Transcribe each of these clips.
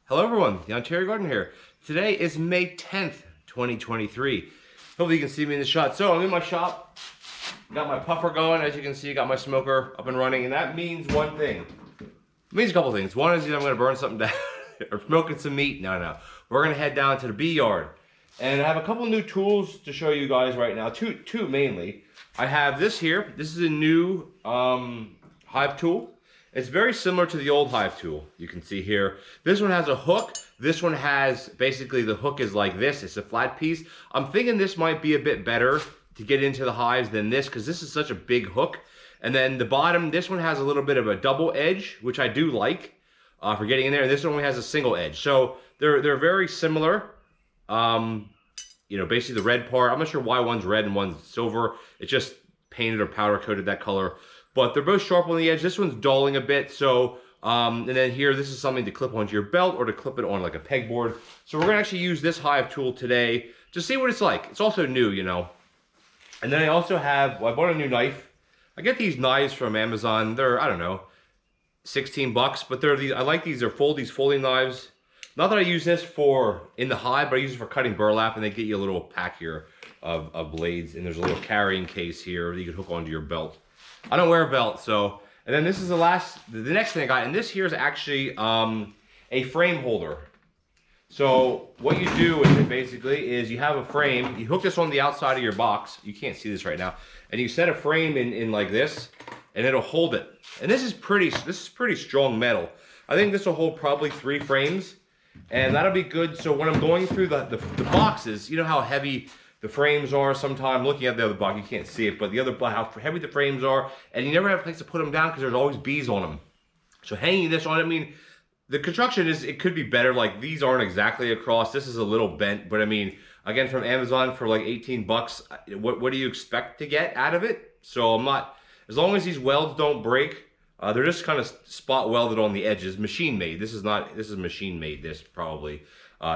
Hello everyone, TheOntarioGardener here. Today is May 10th, 2023. Hopefully you can see me in the shot. So I'm in my shop, got my puffer going. As you can see, got my smoker up and running, and that means one thing. It means a couple things. One is I'm gonna burn something down, or smoking some meat. No. We're gonna head down to the bee yard. And I have a couple new tools to show you guys right now, two mainly. I have this here. This is a new hive tool. It's very similar to the old hive tool. You can see here. This one has a hook. This one has, basically the hook is like this. It's a flat piece. I'm thinking this might be a bit better to get into the hives than this because this is such a big hook. And then the bottom, this one has a little bit of a double edge, which I do like for getting in there. And this one only has a single edge. So they're very similar. You know, basically the red part, I'm not sure why one's red and one's silver. It's just painted or powder coated that color. But they're both sharp on the edge. This one's dulling a bit, so, and then here, this is something to clip onto your belt or to clip it on like a pegboard. So we're gonna actually use this hive tool today to see what it's like. It's also new, you know. And then I also have, well, I bought a new knife. I get these knives from Amazon. They're, I don't know, 16 bucks, but they're these, I like these, they're these folding knives. Not that I use this for in the hive, but I use it for cutting burlap, and they get you a little pack here of blades, and there's a little carrying case here that you can hook onto your belt. I don't wear a belt, so, and then this is the next thing I got, and this here is actually a frame holder. So what you do with it basically is you have a frame, you hook this on the outside of your box, you can't see this right now, and you set a frame in like this, and it'll hold it. And this is pretty strong metal. I think this will hold probably 3 frames, and that'll be good. So when I'm going through the boxes, you know how heavy the frames are sometimes. Looking at the other box, you can't see it, but the other box, how heavy the frames are, and you never have a place to put them down because there's always bees on them. So hanging this on, I mean, the construction is, it could be better. Like these aren't exactly across. This is a little bent, but I mean, again, from Amazon for like 18 bucks, what do you expect to get out of it? So I'm not, as long as these welds don't break, they're just kind of spot welded on the edges, machine made. This is machine made, this probably.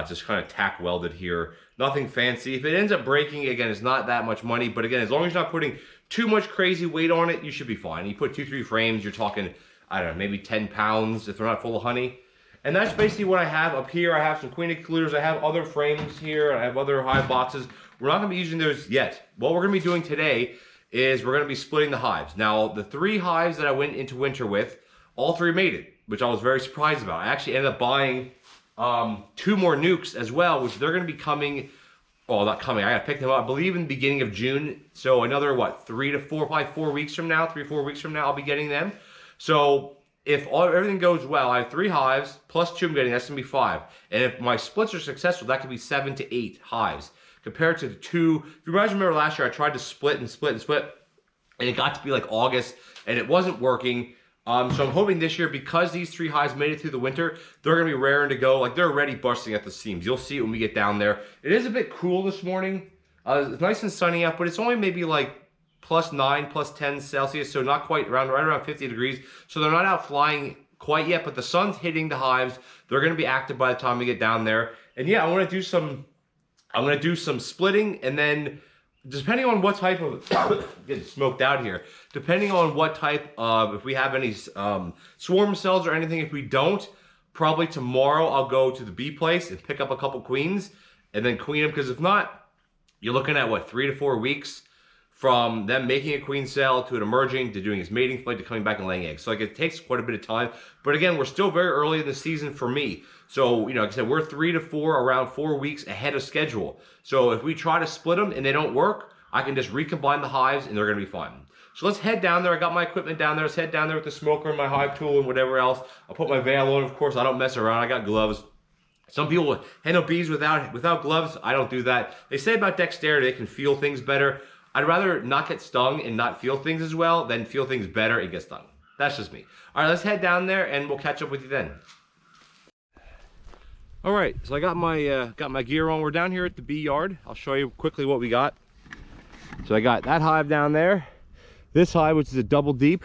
Just kind of tack welded here. Nothing fancy. If it ends up breaking, again, it's not that much money. But again, as long as you're not putting too much crazy weight on it, you should be fine. You put 2-3 frames, you're talking, I don't know, maybe 10 pounds if they're not full of honey. And that's basically what I have up here. I have some queen excluders. I have other frames here. I have other hive boxes. We're not going to be using those yet. What we're going to be doing today is we're going to be splitting the hives. Now, the 3 hives that I went into winter with, all 3 made it, which I was very surprised about. I actually ended up buying 2 more nukes as well, which they're going to be coming, well, not coming, I got to pick them up, I believe in the beginning of June. So another, what, 3 to 4, probably 4 weeks from now, 3-4 weeks from now, I'll be getting them. So if everything goes well, I have 3 hives, plus 2 I'm getting, that's going to be 5. And if my splits are successful, that could be 7 to 8 hives. Compared to the 2, if you guys remember last year, I tried to split, and it got to be like August, and it wasn't working. So I'm hoping this year, because these 3 hives made it through the winter, they're going to be raring to go. Like, they're already busting at the seams. You'll see it when we get down there. It is a bit cool this morning. It's nice and sunny out, but it's only maybe like +9, +10 Celsius, so not quite, right around 50 degrees. So they're not out flying quite yet, but the sun's hitting the hives. They're going to be active by the time we get down there. And yeah, I'm going to do some splitting, and then depending on what type of, getting smoked out here, depending on what type of, if we have any swarm cells or anything, if we don't, probably tomorrow I'll go to the bee place and pick up a couple queens and then queen them, because if not, you're looking at what, 3 to 4 weeks from them making a queen cell to it emerging, to doing its mating flight, to coming back and laying eggs. So like, it takes quite a bit of time. But again, we're still very early in the season for me. So, you know, like I said, we're 3 to 4, around 4 weeks ahead of schedule. So if we try to split them and they don't work, I can just recombine the hives and they're going to be fine. So let's head down there. I got my equipment down there. Let's head down there with the smoker and my hive tool and whatever else. I'll put my veil on. Of course, I don't mess around. I got gloves. Some people handle bees without gloves. I don't do that. They say about dexterity, they can feel things better. I'd rather not get stung and not feel things as well than feel things better and get stung. That's just me. All right, let's head down there and we'll catch up with you then. All right, so I got my gear on. We're down here at the bee yard. I'll show you quickly what we got. So I got that hive down there. This hive, which is a double deep.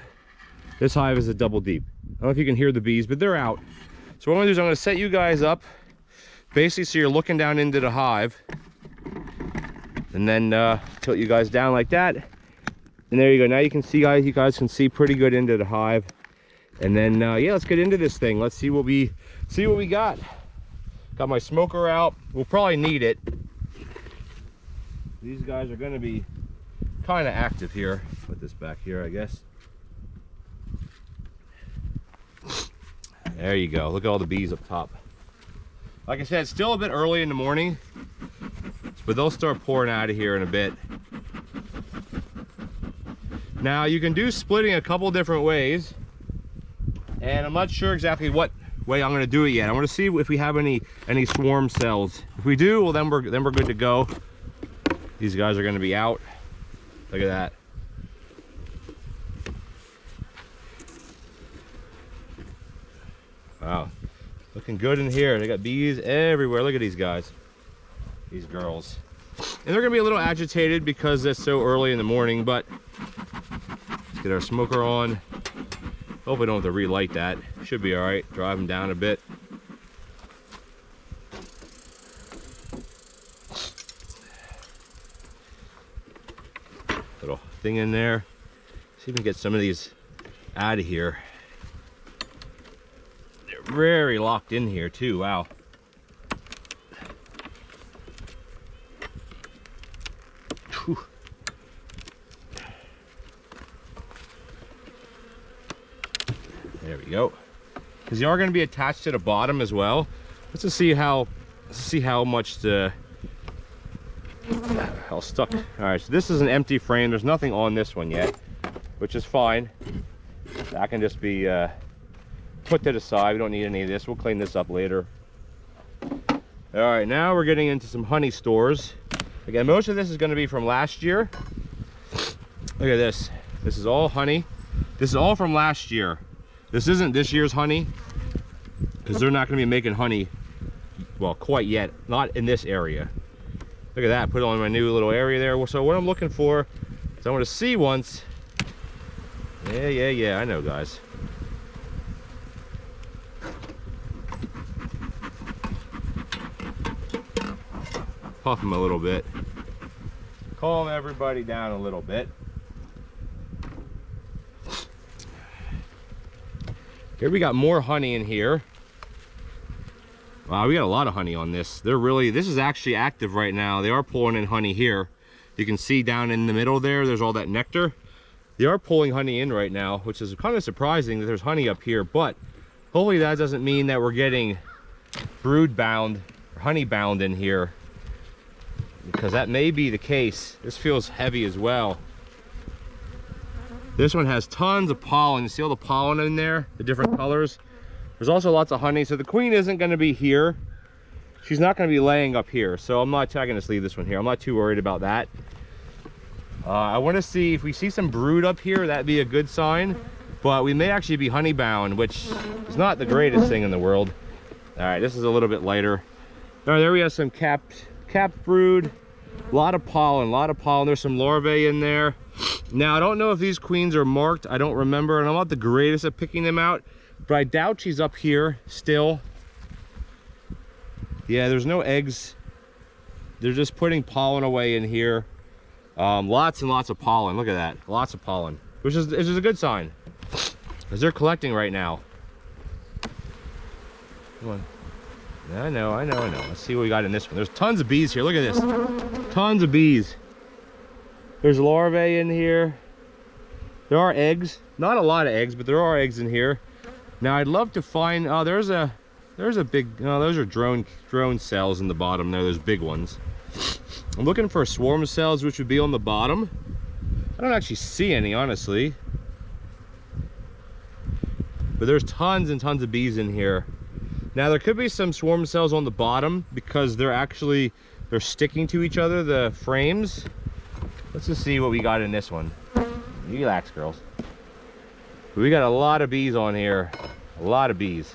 This hive is a double deep. I don't know if you can hear the bees, but they're out. So what I'm gonna do is I'm gonna set you guys up, basically so you're looking down into the hive. And then tilt you guys down like that. And there you go. Now you can see, guys, you guys can see pretty good into the hive. And then yeah, let's get into this thing. Let's see what we got. Got my smoker out. We'll probably need it. These guys are going to be kind of active here. Put this back here, I guess. There you go. Look at all the bees up top. Like I said, it's still a bit early in the morning, but they'll start pouring out of here in a bit. Now you can do splitting a couple different ways, and I'm not sure exactly what way I'm going to do it yet. I want to see if we have any swarm cells. If we do, well then we're good to go. These guys are going to be out. Look at that. Wow, looking good in here. They got bees everywhere. Look at these guys, these girls. And they're gonna be a little agitated because it's so early in the morning, but let's get our smoker on. Hope we don't have to relight that. Should be all right. Drive them down a bit. Little thing in there. See if we can get some of these out of here. Very locked in here too. Wow. Whew. There we go. Because they are going to be attached to the bottom as well. Let's just see how much how stuck. All right, so this is an empty frame. There's nothing on this one yet, which is fine. That can just be put to the side. We don't need any of this. We'll clean this up later. All right, now we're getting into some honey stores. Again, most of this is going to be from last year. Look at this. This is all honey. This is all from last year. This isn't this year's honey, because they're not going to be making honey, well, quite yet. Not in this area. Look at that. Put it on my new little area there. So what I'm looking for is I want to see once. Yeah, I know, guys. Puff them a little bit, calm everybody down a little bit. Here we got more honey in here. Wow, we got a lot of honey on this. This is actually active right now. They are pulling in honey here. You can see down in the middle there's all that nectar. They are pulling honey in right now, which is kind of surprising that there's honey up here, but hopefully that doesn't mean that we're getting brood bound or honey bound in here, because that may be the case. This feels heavy as well. This one has tons of pollen. You see all the pollen in there, the different colors. There's also lots of honey. So the queen isn't going to be here. She's not going to be laying up here. So I'm going to leave this one here. I'm not too worried about that. I want to see if we see some brood up here. That'd be a good sign. But we may actually be honey bound, which is not the greatest thing in the world. All right, this is a little bit lighter. All right, there we have some capped brood. A lot of pollen. There's some larvae in there. Now I don't know if these queens are marked. I don't remember, and I'm not the greatest at picking them out, but I doubt she's up here still. Yeah, there's no eggs. They're just putting pollen away in here. Lots and lots of pollen. Look at that. Lots of pollen, which is a good sign, because they're collecting right now. Come on. I know. Let's see what we got in this one. There's tons of bees here. Look at this. Tons of bees. There's larvae in here. There are eggs. Not a lot of eggs, but there are eggs in here. Now I'd love to find, oh, there's a big, oh, those are drone cells in the bottom there. There's big ones. I'm looking for swarm cells, which would be on the bottom. I don't actually see any, honestly. But there's tons and tons of bees in here. Now there could be some swarm cells on the bottom because they're sticking to each other, the frames. Let's just see what we got in this one. Relax, girls. We got a lot of bees on here. A lot of bees.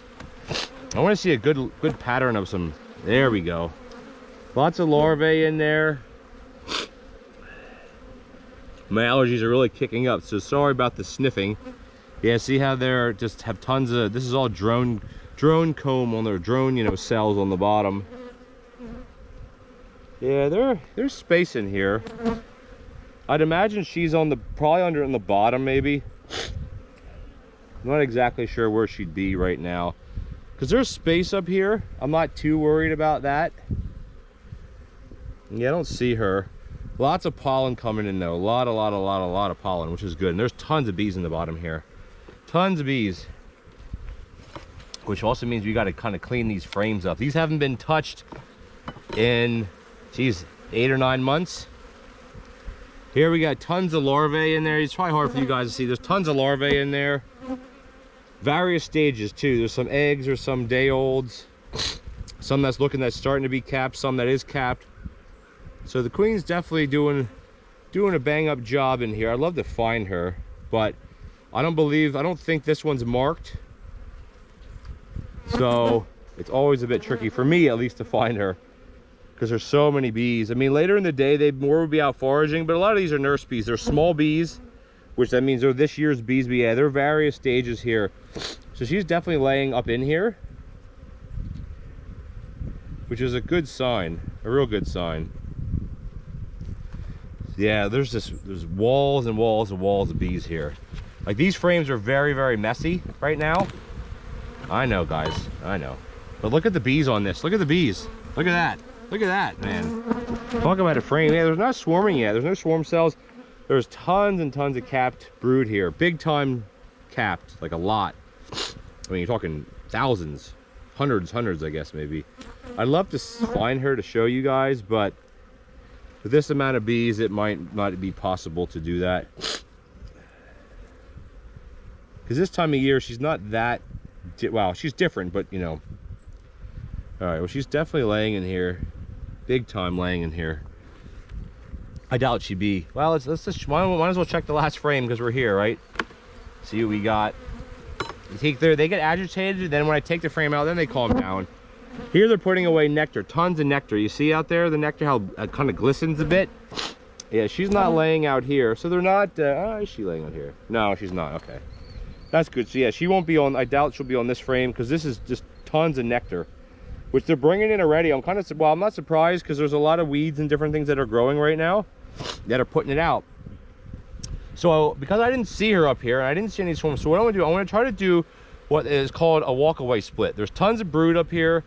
I want to see a good pattern of some. There we go. Lots of larvae in there. My allergies are really kicking up, so sorry about the sniffing. Yeah, see how they're just have tons of, this is all drone comb on their drone, cells on the bottom. Yeah, there's space in here. I'd imagine she's probably on the bottom maybe. I'm not exactly sure where she'd be right now, because there's space up here. I'm not too worried about that. Yeah, I don't see her. Lots of pollen coming in though. A lot of pollen, which is good. And there's tons of bees in the bottom here. Tons of bees. Which also means we got to kind of clean these frames up. These haven't been touched in, geez, 8 or 9 months. Here we got tons of larvae in there. It's probably hard for you guys to see. There's tons of larvae in there. Various stages too. There's some eggs or some day olds. Some that's starting to be capped, some that is capped. So the queen's definitely doing a bang up job in here. I'd love to find her, but I don't think this one's marked. So it's always a bit tricky for me, at least, to find her, because there's so many bees. I mean, later in the day they more would be out foraging, but a lot of these are nurse bees. They're small bees, which that means they're this year's bees. But yeah, there are various stages here. So she's definitely laying up in here, which is a good sign, a real good sign. Yeah, there's walls and walls and walls of bees here. Like, these frames are very messy right now. I know, guys, I know. But look at the bees on this. Look at the bees. Look at that. Look at that, man. Talk about a frame. Yeah, there's not swarming yet. There's no swarm cells. There's tons and tons of capped brood here. Big time capped, like a lot. I mean, you're talking thousands, hundreds, I guess, maybe. I'd love to find her to show you guys, but with this amount of bees, it might not be possible to do that. Because this time of year, she's not that, well, she's different, but you know. All right, well, she's definitely laying in here. Big time laying in here. I doubt she'd be. Well, let's just, might as well check the last frame because we're here, right? See what we got. They get agitated, then when I take the frame out, then they calm down. Here they're putting away nectar, tons of nectar. You see out there the nectar, how it kind of glistens a bit? Yeah, she's not laying out here, so they're not, is she laying out here? No, she's not, okay. That's good. So yeah, she won't be on, I doubt she'll be on this frame because this is just tons of nectar, which they're bringing in already. I'm kind of, well, I'm not surprised because there's a lot of weeds and different things that are growing right now that are putting it out. So because I didn't see her up here and I didn't see any swarms, so what I'm gonna do, I'm gonna try to do what is called a walk-away split. There's tons of brood up here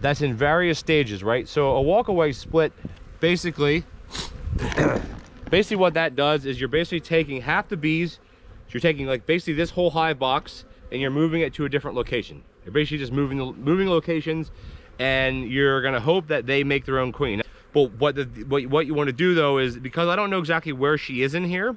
that's in various stages, right? So a walk-away split, basically what that does is you're basically taking half the bees, so you're taking like basically this whole hive box and you're moving it to a different location. You're basically just moving locations, and you're gonna hope that they make their own queen. But what you want to do though is, because I don't know exactly where she is in here,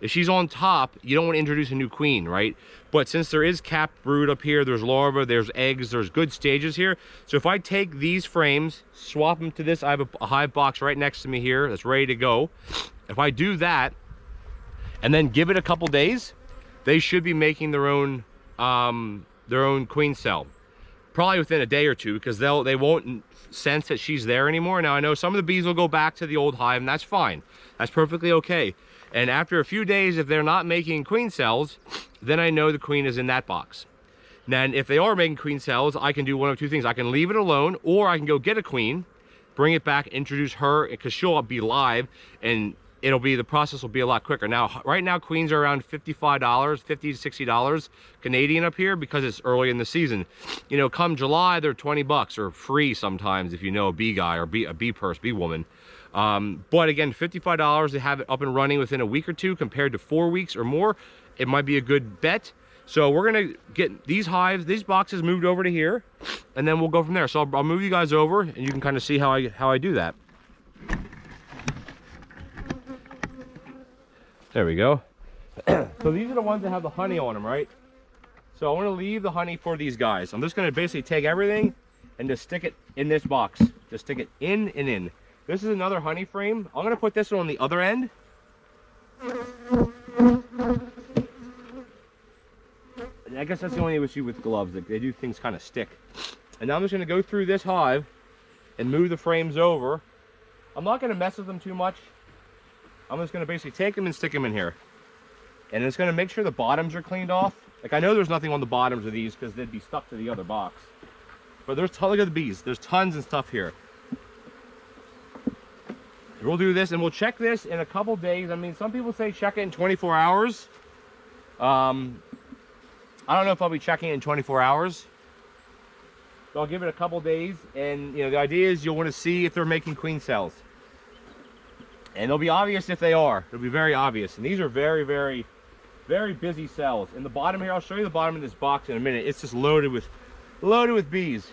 if she's on top, you don't want to introduce a new queen, right? But since there is capped brood up here, there's larvae, there's eggs, there's good stages here. So if I take these frames, swap them to this, I have a hive box right next to me here that's ready to go. If I do that and then give it a couple days, they should be making their own queen cell. Probably within a day or two, because they won't sense that she's there anymore. Now I know some of the bees will go back to the old hive, and that's fine. That's perfectly okay. And after a few days, if they're not making queen cells, then I know the queen is in that box. Then if they are making queen cells, I can do one of two things. I can leave it alone, or I can go get a queen, bring it back, introduce her, because she'll be live, and the process will be a lot quicker. Now, right now, queens are around $55, $50 to $60 Canadian up here because it's early in the season. You know, come July, they're 20 bucks or free sometimes if you know a bee guy or a bee woman. But again, $55 to have it up and running within a week or two compared to 4 weeks or more. It might be a good bet. So we're gonna get these boxes moved over to here, and then we'll go from there. So I'll move you guys over, and you can kind of see how I do that. There we go. So these are the ones that have the honey on them, right? So I want to leave the honey for these guys. I'm just going to basically take everything and just stick it in this box. Just stick it in and in. This is another honey frame. I'm going to put this one on the other end. I guess that's the only issue with gloves. They do things kind of stick. And now I'm just going to go through this hive and move the frames over. I'm not going to mess with them too much. I'm just going to basically take them and stick them in here. And it's going to make sure the bottoms are cleaned off. Like, I know there's nothing on the bottoms of these because they'd be stuck to the other box. But look at the bees. There's tons of stuff here. We'll do this, and we'll check this in a couple days. I mean, some people say check it in 24 hours. I don't know if I'll be checking it in 24 hours. So I'll give it a couple days, and the idea is you'll want to see if they're making queen cells. And it'll be obvious if they are. It'll be very obvious. And these are very, very, very busy cells. In the bottom here, I'll show you the bottom of this box in a minute. It's just loaded with bees.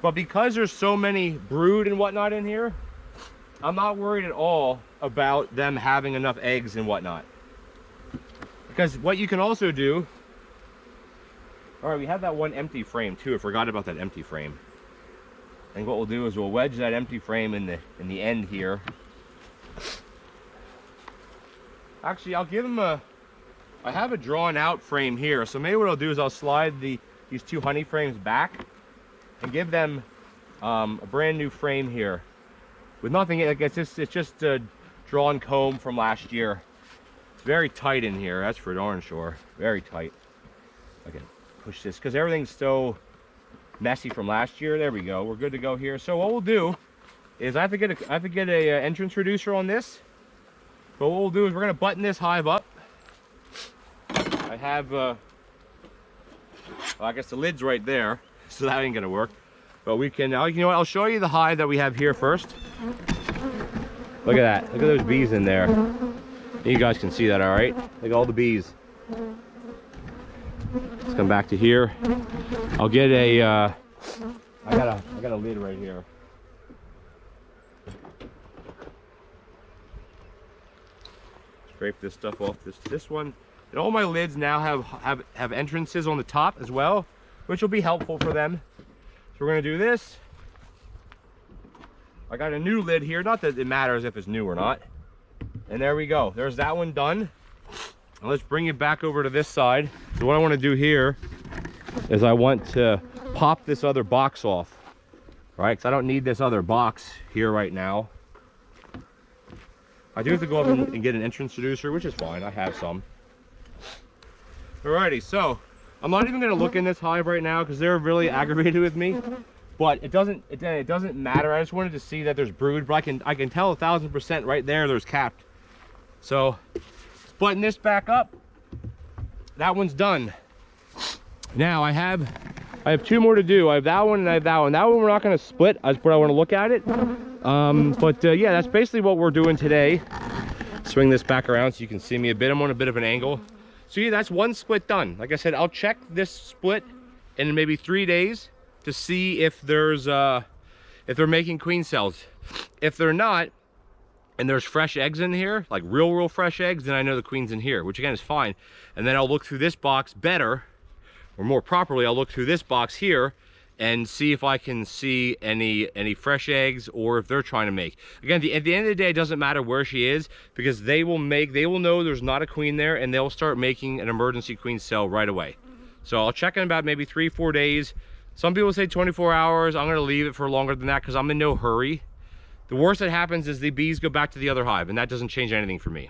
But because there's so many brood and whatnot in here, I'm not worried at all about them having enough eggs and whatnot. Because what you can also do, all right, we have that one empty frame too. I forgot about that empty frame. And what we'll do is we'll wedge that empty frame in the end here. Actually, I'll give them I have a drawn out frame here. So maybe what I'll do is I'll slide these 2 honey frames back and give them a brand new frame here. With nothing, like it's just a drawn comb from last year. It's very tight in here, that's for darn sure. Very tight. I can push this because everything's so messy from last year. There we go. We're good to go here. So what we'll do is I have to get a entrance reducer on this. But what we'll do is we're gonna button this hive up. I have well, I guess the lid's right there, so that ain't gonna work. But we can, you know what, I'll show you the hive that we have here first. Look at that. Look at those bees in there. You guys can see that, all right? Look at all the bees. Let's come back to here. I'll get a, I got a lid right here. Scrape this stuff off this one. And all my lids now have entrances on the top as well, which will be helpful for them. So we're gonna do this. I got a new lid here, not that it matters if it's new or not. And there we go, there's that one done. Now let's bring it back over to this side. So what I want to do here is I want to pop this other box off, right? Because I don't need this other box here right now. I do have to go up and get an entrance reducer, which is fine, I have some. Alrighty, so I'm not even going to look in this hive right now because they're really aggravated with me. But it doesn't matter. I just wanted to see that there's brood, but I can tell 1000% right there's capped. So let's button this back up. That one's done. Now I have 2 more to do. I have that one and I have that one. That one we're not going to split, but I want to look at it. Yeah, that's basically what we're doing today. Swing this back around so you can see me a bit. I'm on a bit of an angle. So yeah, that's one split done. Like I said, I'll check this split in maybe 3 days to see if there's if they're making queen cells. If they're not, and there's fresh eggs in here, like real fresh eggs, then I know the queen's in here, which again is fine. And then I'll look through this box better, or more properly, I'll look through this box here and see if I can see any fresh eggs or if they're trying to make. Again, at the end of the day, it doesn't matter where she is because they will know there's not a queen there and they'll start making an emergency queen cell right away. So I'll check in about maybe 3-4 days. Some people say 24 hours. I'm gonna leave it for longer than that because I'm in no hurry. The worst that happens is the bees go back to the other hive and that doesn't change anything for me.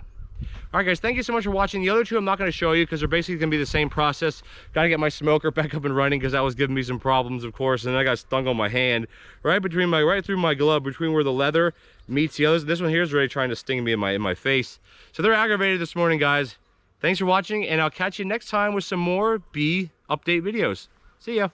All right, guys, thank you so much for watching. The other 2 I'm not going to show you because they're basically going to be the same process. Got to get my smoker back up and running because that was giving me some problems, of course, and I got stung on my hand right through my glove, between where the leather meets the others. This one here is really trying to sting me in my face. So they're aggravated this morning, guys. Thanks for watching, and I'll catch you next time with some more bee update videos. See ya.